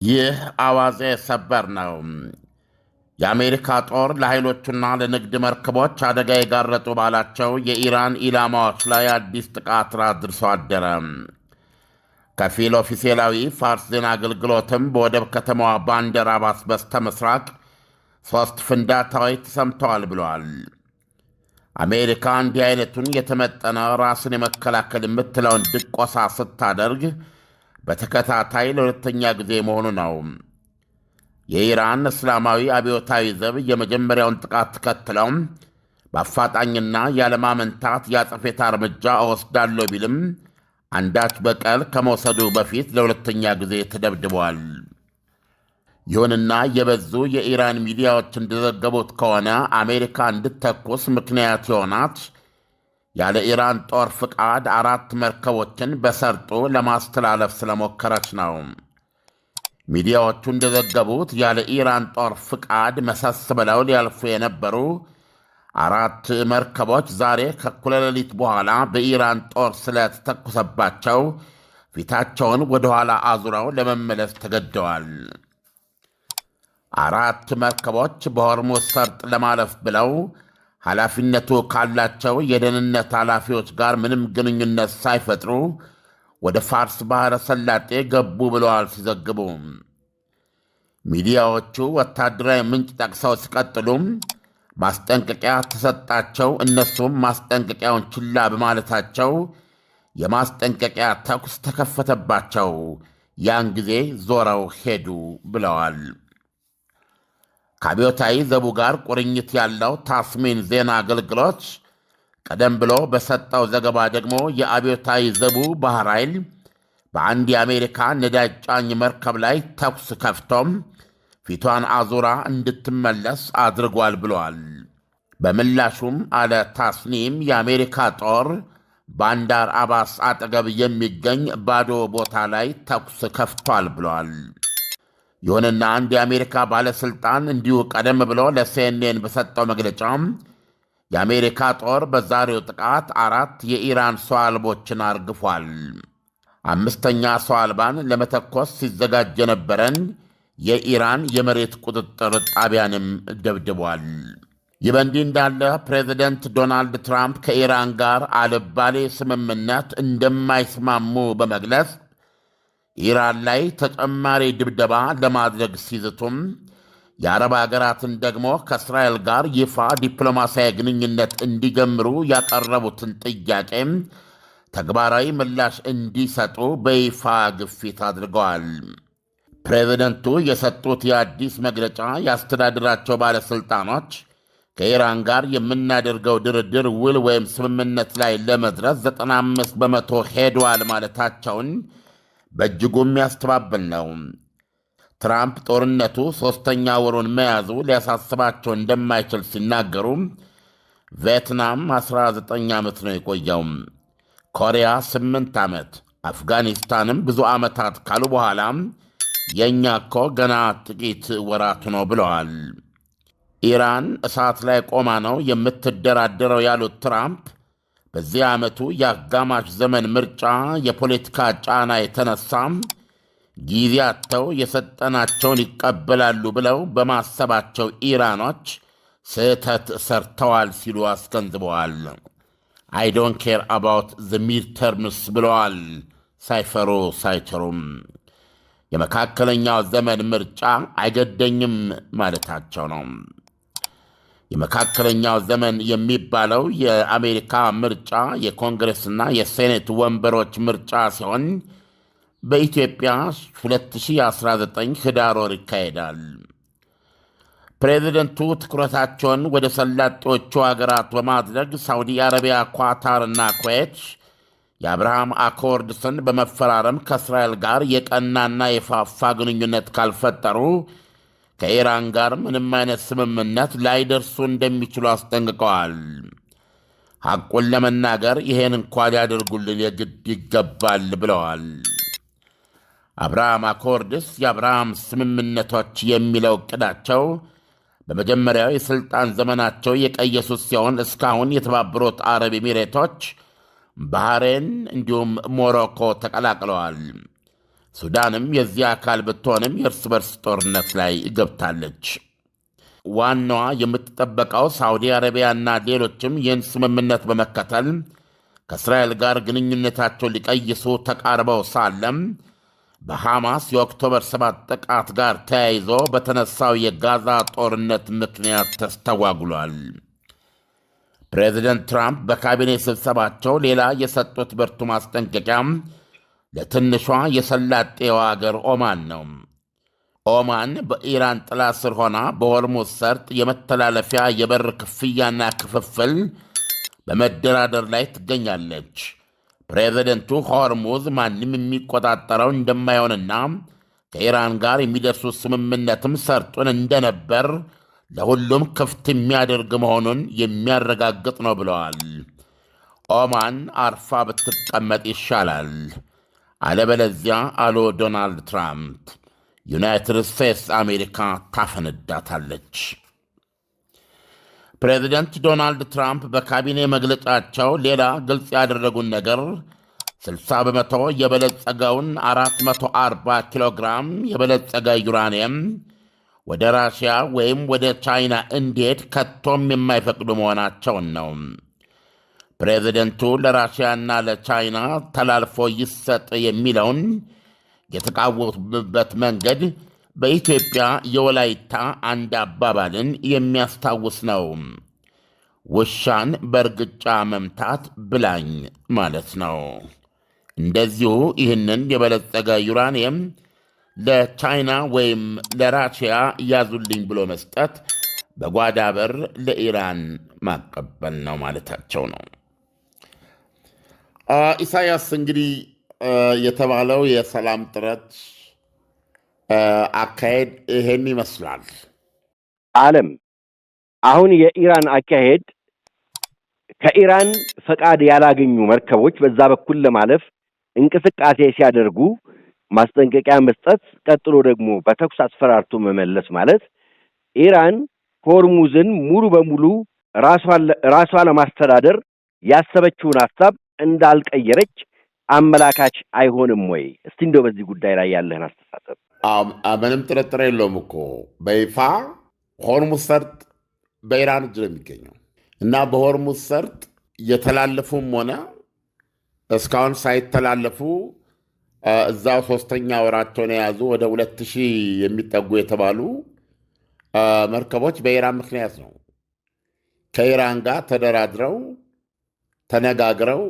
ይህ አዋዜ ሰበር ነው። የአሜሪካ ጦር ለኃይሎቹና ለንግድ መርከቦች አደጋ የጋረጡ ባላቸው የኢራን ኢላማዎች ላይ አዲስ ጥቃት አድርሶ አደረ። ከፊል ኦፊሴላዊ ፋርስ ዜና አገልግሎትም በወደብ ከተማዋ ባንደር አባስ በስተ ምስራቅ 3 ፍንዳታዎች ተሰምተዋል ብለዋል። አሜሪካ እንዲህ አይነቱን የተመጠነ ራስን የመከላከል የምትለውን ድቆሳ ስታደርግ በተከታታይ ለሁለተኛ ጊዜ መሆኑ ነው። የኢራን እስላማዊ አብዮታዊ ዘብ የመጀመሪያውን ጥቃት ተከትለው በአፋጣኝና ያለማመንታት የአጸፋ እርምጃ እወስዳለሁ ቢልም አንዳች በቀል ከመውሰዱ በፊት ለሁለተኛ ጊዜ ተደብድበዋል። ይሁንና የበዙ የኢራን ሚዲያዎች እንደዘገቡት ከሆነ አሜሪካ እንድትተኩስ ምክንያት የሆናት ያለ ኢራን ጦር ፍቃድ 4 መርከቦችን በሰርጡ ለማስተላለፍ ስለሞከረች ነው። ሚዲያዎቹ እንደዘገቡት ያለ ኢራን ጦር ፍቃድ መሰስ ብለው ሊያልፉ የነበሩ 4 መርከቦች ዛሬ ከእኩለ ሌሊት በኋላ በኢራን ጦር ስለተተኮሰባቸው ፊታቸውን ወደ ኋላ አዙረው ለመመለስ ተገደዋል። 4 መርከቦች በሆርሙዝ ሰርጥ ለማለፍ ብለው ኃላፊነቱ ካላቸው የደህንነት ኃላፊዎች ጋር ምንም ግንኙነት ሳይፈጥሩ ወደ ፋርስ ባሕረ ሰላጤ ገቡ ብለዋል ሲዘግቡ። ሚዲያዎቹ ወታደራዊ ምንጭ ጠቅሰው ሲቀጥሉም ማስጠንቀቂያ ተሰጣቸው፣ እነሱም ማስጠንቀቂያውን ችላ በማለታቸው የማስጠንቀቂያ ተኩስ ተከፈተባቸው፣ ያን ጊዜ ዞረው ሄዱ ብለዋል። ከአብዮታዊ ዘቡ ጋር ቁርኝት ያለው ታስሚን ዜና አገልግሎት ቀደም ብሎ በሰጠው ዘገባ ደግሞ የአብዮታዊ ዘቡ ባህር ኃይል በአንድ የአሜሪካ ነዳጅ ጫኝ መርከብ ላይ ተኩስ ከፍቶም ፊቷን አዙራ እንድትመለስ አድርጓል ብለዋል። በምላሹም አለ ታስኒም የአሜሪካ ጦር ባንዳር አባስ አጠገብ የሚገኝ ባዶ ቦታ ላይ ተኩስ ከፍቷል ብለዋል። ይሁንና አንድ የአሜሪካ ባለሥልጣን እንዲሁ ቀደም ብሎ ለሲኤንኤን በሰጠው መግለጫ የአሜሪካ ጦር በዛሬው ጥቃት 4 የኢራን ሰው አልቦችን አርግፏል፣ 5ኛ ሰው አልባን ለመተኮስ ሲዘጋጅ የነበረን የኢራን የመሬት ቁጥጥር ጣቢያንም ደብድቧል። ይህ በእንዲህ እንዳለ ፕሬዚደንት ዶናልድ ትራምፕ ከኢራን ጋር አልባሌ ስምምነት እንደማይስማሙ በመግለጽ ኢራን ላይ ተጨማሪ ድብደባ ለማድረግ ሲዝቱም የአረብ አገራትን ደግሞ ከእስራኤል ጋር ይፋ ዲፕሎማሲያዊ ግንኙነት እንዲጀምሩ ያቀረቡትን ጥያቄ ተግባራዊ ምላሽ እንዲሰጡ በይፋ ግፊት አድርገዋል። ፕሬዚደንቱ የሰጡት የአዲስ መግለጫ የአስተዳደራቸው ባለሥልጣኖች ከኢራን ጋር የምናደርገው ድርድር ውል ወይም ስምምነት ላይ ለመድረስ 95 በመቶ ሄደዋል ማለታቸውን በእጅጉ የሚያስተባብል ነው። ትራምፕ ጦርነቱ 3ኛ ወሩን መያዙ ሊያሳስባቸው እንደማይችል ሲናገሩ ቪየትናም 19 ዓመት ነው የቆየው፣ ኮሪያ 8 ዓመት፣ አፍጋኒስታንም ብዙ ዓመታት ካሉ በኋላ የእኛ እኮ ገና ጥቂት ወራቱ ነው ብለዋል። ኢራን እሳት ላይ ቆማ ነው የምትደራደረው ያሉት ትራምፕ በዚህ ዓመቱ የአጋማሽ ዘመን ምርጫ የፖለቲካ ጫና የተነሳ ጊዜ አጥተው የሰጠናቸውን ይቀበላሉ ብለው በማሰባቸው ኢራኖች ስህተት ሰርተዋል ሲሉ አስገንዝበዋል። አይ ዶንት ኬር አባውት ዘ ሚድ ተርምስ ብለዋል ሳይፈሩ ሳይቸሩም። የመካከለኛው ዘመን ምርጫ አይገደኝም ማለታቸው ነው። የመካከለኛው ዘመን የሚባለው የአሜሪካ ምርጫ የኮንግሬስና የሴኔት ወንበሮች ምርጫ ሲሆን በኢትዮጵያ 2019 ህዳር ወር ይካሄዳል። ፕሬዚደንቱ ትኩረታቸውን ወደ ሰላጤዎቹ አገራት በማድረግ ሳውዲ አረቢያ፣ ኳታር እና ኩዌት የአብርሃም አኮርድስን በመፈራረም ከእስራኤል ጋር የቀናና የፋፋ ግንኙነት ካልፈጠሩ ከኢራን ጋር ምንም አይነት ስምምነት ላይደርሱ እንደሚችሉ አስጠንቅቀዋል። ሐቁን ለመናገር ይሄን እንኳ ሊያደርጉልን የግድ ይገባል ብለዋል። አብርሃም አኮርድስ የአብርሃም ስምምነቶች የሚለው ዕቅዳቸው በመጀመሪያው የሥልጣን ዘመናቸው የቀየሱት ሲሆን እስካሁን የተባበሩት አረብ ኤሚሬቶች፣ ባህሬን እንዲሁም ሞሮኮ ተቀላቅለዋል። ሱዳንም የዚህ አካል ብትሆንም የእርስ በርስ ጦርነት ላይ ገብታለች። ዋናዋ የምትጠበቀው ሳዑዲ አረቢያና ሌሎችም ይህን ስምምነት በመከተል ከእስራኤል ጋር ግንኙነታቸውን ሊቀይሱ ተቃርበው ሳለም በሐማስ የኦክቶበር 7 ጥቃት ጋር ተያይዞ በተነሳው የጋዛ ጦርነት ምክንያት ተስተጓጉሏል። ፕሬዚደንት ትራምፕ በካቢኔ ስብሰባቸው ሌላ የሰጡት ብርቱ ማስጠንቀቂያም ለትንሿ የሰላጤው አገር ኦማን ነው። ኦማን በኢራን ጥላ ስር ሆና በሆርሙዝ ሰርጥ የመተላለፊያ የበር ክፍያና ክፍፍል በመደራደር ላይ ትገኛለች። ፕሬዚደንቱ ሆርሙዝ ማንም የሚቆጣጠረው እንደማይሆንና ከኢራን ጋር የሚደርሱት ስምምነትም ሰርጡን እንደነበር ለሁሉም ክፍት የሚያደርግ መሆኑን የሚያረጋግጥ ነው ብለዋል። ኦማን አርፋ ብትቀመጥ ይሻላል፣ አለበለዚያ አሉ ዶናልድ ትራምፕ፣ ዩናይትድ ስቴትስ አሜሪካ ታፈነዳታለች። ፕሬዚደንት ዶናልድ ትራምፕ በካቢኔ መግለጫቸው ሌላ ግልጽ ያደረጉን ነገር 60 በመቶ የበለጸገውን 440 ኪሎ ግራም የበለጸገ ዩራኒየም ወደ ራሽያ ወይም ወደ ቻይና እንዲሄድ ከቶም የማይፈቅዱ መሆናቸውን ነው። ፕሬዚደንቱ ለራሽያና ለቻይና ተላልፎ ይሰጥ የሚለውን የተቃወሙበት መንገድ በኢትዮጵያ የወላይታ አንድ አባባልን የሚያስታውስ ነው። ውሻን በእርግጫ መምታት ብላኝ ማለት ነው። እንደዚሁ ይህንን የበለጸገ ዩራኒየም ለቻይና ወይም ለራሽያ ያዙልኝ ብሎ መስጠት በጓዳ በር ለኢራን ማቀበል ነው ማለታቸው ነው። ኢሳያስ እንግዲህ የተባለው የሰላም ጥረት አካሄድ ይሄን ይመስላል። ዓለም አሁን የኢራን አካሄድ ከኢራን ፈቃድ ያላገኙ መርከቦች በዛ በኩል ለማለፍ እንቅስቃሴ ሲያደርጉ ማስጠንቀቂያ መስጠት፣ ቀጥሎ ደግሞ በተኩስ አስፈራርቶ መመለስ ማለት ኢራን ሆርሙዝን ሙሉ በሙሉ ራሷ ለማስተዳደር ያሰበችውን ሐሳብ እንዳልቀየረች አመላካች አይሆንም ወይ? እስቲ እንደው በዚህ ጉዳይ ላይ ያለህን አስተሳሰብ። ምንም ጥርጥር የለውም እኮ በይፋ ሆርሙዝ ሰርጥ በኢራን እጅ ነው የሚገኘው እና በሆርሙዝ ሰርጥ የተላለፉም ሆነ እስካሁን ሳይተላለፉ እዛው ሶስተኛ ወራቸውን የያዙ ወደ 2000 የሚጠጉ የተባሉ መርከቦች በኢራን ምክንያት ነው። ከኢራን ጋር ተደራድረው ተነጋግረው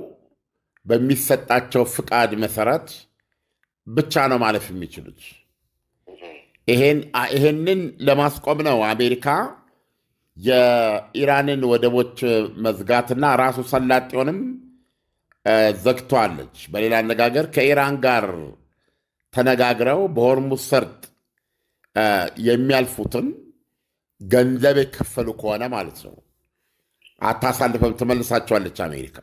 በሚሰጣቸው ፍቃድ መሰረት ብቻ ነው ማለፍ የሚችሉት። ይሄንን ለማስቆም ነው አሜሪካ የኢራንን ወደቦች መዝጋትና ራሱ ሰላጤውንም ዘግቷለች። በሌላ አነጋገር ከኢራን ጋር ተነጋግረው በሆርሙዝ ሰርጥ የሚያልፉትን ገንዘብ የከፈሉ ከሆነ ማለት ነው አታሳልፈም፣ ትመልሳቸዋለች አሜሪካ።